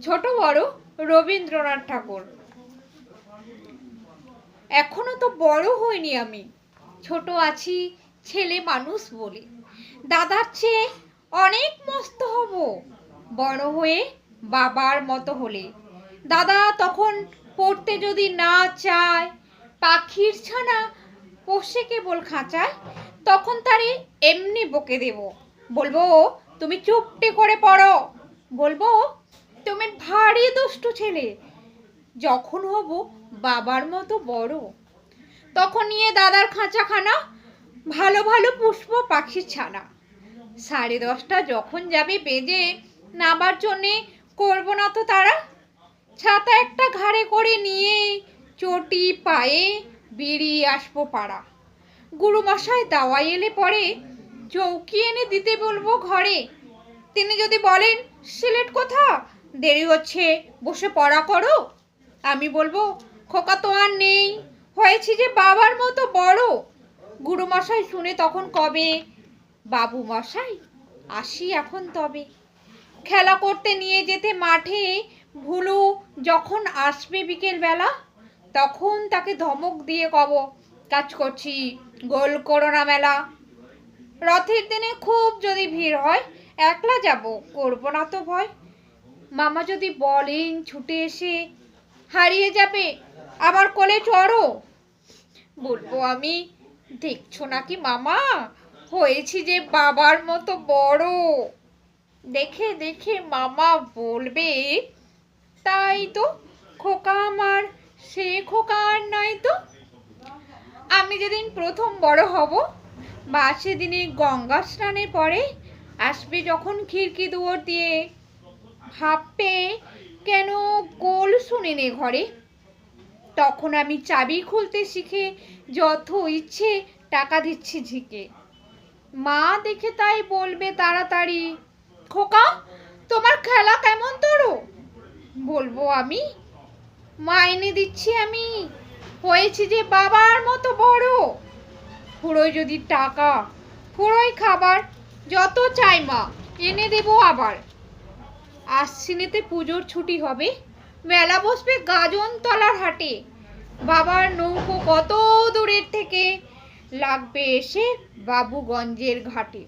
ছোট বড় রবীন্দ্রনাথ ঠাকুর। এখনো তো বড় হইনি আমি, ছোট আছি ছেলে মানুষ বলে। দাদার চেয়ে অনেক মস্ত হব বড় হয়ে বাবার মতো হলে। দাদা তখন পড়তে যদি না চায়, পাখির ছানা পোষে কেবল খাঁচায়, তখন তারে এমনি বকে দেব। বলবো তুমি চুপটি করে পড়ো, বলবো তুমি ভারী দুষ্টু ছেলে। যখন হব বাবার মতো বড়, তখন নিয়ে দাদার খাঁচাখানা ভালো ভালো পুষ্প পাখির ছানা। 10:30 যখন যাবে বেজে, নাবার জন্যে করবো না তো তারা। ছাতা একটা ঘাড়ে করে নিয়ে চটি পায়ে বেরিয়ে আসবো পাড়া। গুরুমশাই দাওয়াই এলে পরে চৌকি এনে দিতে বলবো ঘরে। তিনি যদি বলেন সিলেট কোথা, দেরি হচ্ছে বসে পড়া করো, আমি বলবো খোকা তো আর নেই, হয়েছি যে বাবার মতো বড়। গুরুমশাই শুনে তখন কবে, বাবু মশাই আসি এখন তবে। খেলা করতে নিয়ে যেতে মাঠে ভুলু যখন আসবে বিকেল বেলা, তখন তাকে ধমক দিয়ে কব, কাজ করছি গোল করো না মেলা। রথের দিনে খুব যদি ভিড় হয়, একলা যাব করবো না তো ভয়। মামা যদি বলেন ছুটে এসে, হারিয়ে যাবে আবার কোলে চড়ো, বলবো আমি দেখছো নাকি মামা, হয়েছি যে বাবার মতো বড়। দেখে দেখে মামা বলবে, তাই তো খোকা আমার, সে খোকা আর নাই তো। আমি যেদিন প্রথম বড় হব, বা সেদিনে গঙ্গা স্নানের পরে আসবে যখন খিড়কি দুয়ার দিয়ে, ভাববে কেন গোল শুনিনি ঘরে। তখন আমি চাবি খুলতে শিখে যত ইচ্ছে টাকা দিচ্ছি ঝিকে। মা দেখে তাই বলবে তাড়াতাড়ি, খোকা তোমার খেলা কেমন তোরো, বলবো আমি মাইনে দিচ্ছি আমি, হয়েছি যে বাবার মতো বড়। ফুরোয় যদি টাকা, ফুরোয় খাবার, যত চাই মা এনে দেবো আবার। আশ্বিনেতে পুজোর ছুটি হবে, মেলা বসবে গাজনতলার হাটে। বাবার নৌকো কত দূরের থেকে লাগবে এসে বাবুগঞ্জের ঘাটে।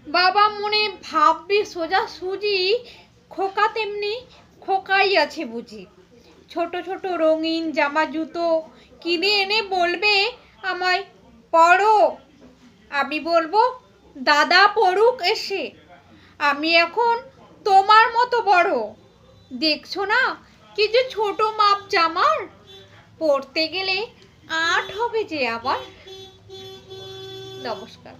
বাবা মনে ভাববে সোজা সুজি, খোকা তেমনি খোকাই আছে বুঝি। ছোট ছোট রঙিন জামা জুতো কিনে এনে বলবে আমায় পড়ো। আমি বলবো দাদা পড়ুক এসে, আমি এখন তোমার মতো বড়। দেখছো না কি যে ছোট মাপ জামার, পড়তে গেলে 8 হবে যে আবার। নমস্কার।